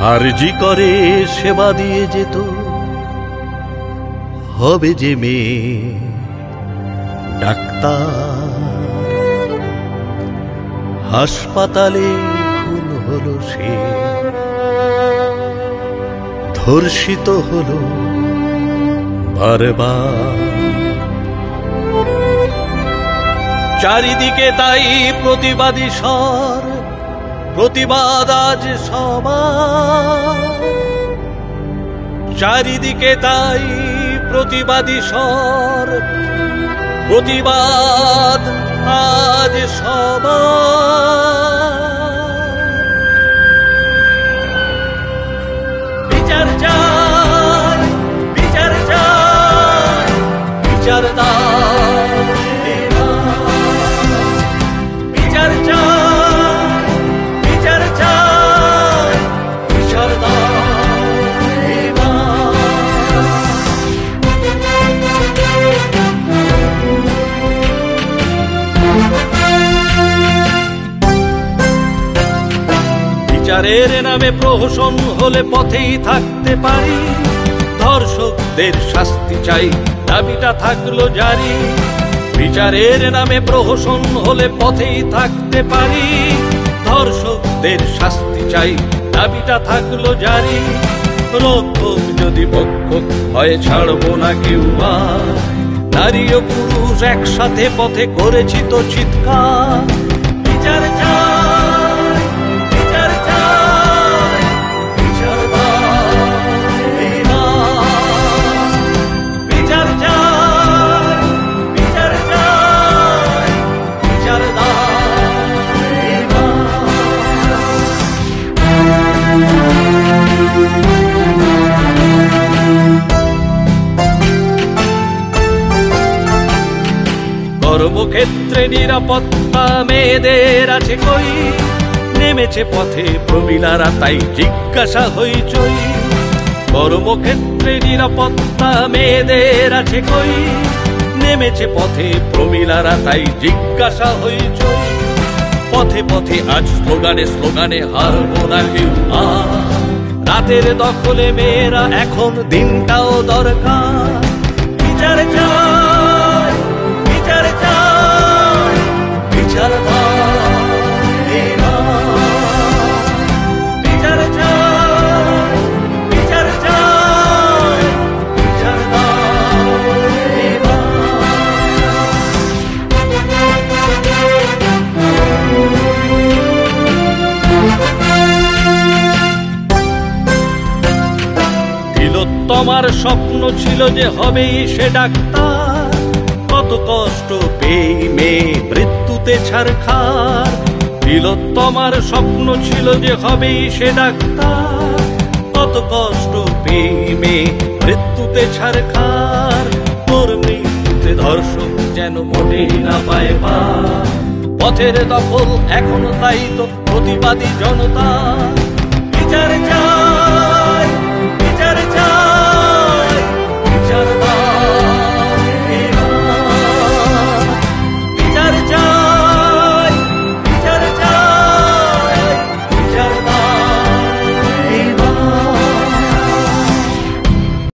আরজি করে সেবা দিয়ে যেত হবে যে মেয়ে ডাক্তার, হাসপাতালে খুন হলো সে, ধর্ষিত হলো বারবার। চারিদিকে তাই প্রতিবাদী স্বর, প্রতিবাদ আজ সবার। চারিদিকে তাই প্রতিবাদী স্বর, প্রতিবাদ আজ সবার। বিচার চাই, বিচার চাই, বিচার দাও, বিচার চাই, বিচার চাই, বিচার দাও। বিচারের নামে প্রহসন হলে পথেই থাকতে পারি, ধর্ষকদের শাস্তি চাই, দাবিটা থাকলো জারি। বিচারের নামে প্রহসন হলে পথেই থাকতে পারি, ধর্ষকদের শাস্তি চাই, দাবিটা থাকলো জারি। রক্ষক যদি ভক্ষক হয় ছাড়বো না কেউ আর, নারী ও পুরুষ একসাথে পথে করেছি তো চিৎকার। বিচার চাই, বিচার চাই, বিচার দাও, বিচার চাই, বিচার চাই, বিচার দাও। কর্মক্ষেত্রে নিরাপত্তা মেয়েদের আছে কই, নেমেছে পথে প্রমীলারা তাই জিজ্ঞাসা হইচই। কর্মক্ষেত্রে নিরাপত্তা মেয়েদের আছে কই, নেমেছে পথে প্রমীলারা তাই জিজ্ঞাসা হইচই। পথে পথে আজ স্লোগানে স্লোগানে হারবো না কেউ আর, রাতের দখলে মেয়েরা এখন দিনটাও দরকার। বিচার চাই, বিচার চাই, বিচার দাও, বিচার চাই, বিচার চাই, বিচার দাও। তিলোত্তমার স্বপ্ন ছিল যে হবেই সে ডাক্তার, কত কষ্ট পেয়ে মেয়ে মৃত্যুতে ছারখার। তিলোত্তমার স্বপ্ন ছিল যে হবেই সে ডাক্তার, কত কষ্ট পেয়ে মেয়ে মৃত্যুতে ছারখার। তোর মৃত্যুতে ধর্ষক যেন মোটেই না পায় পার, পথের দখল এখনো তাই তো প্রতিবাদী জনতা। বিচার চাই,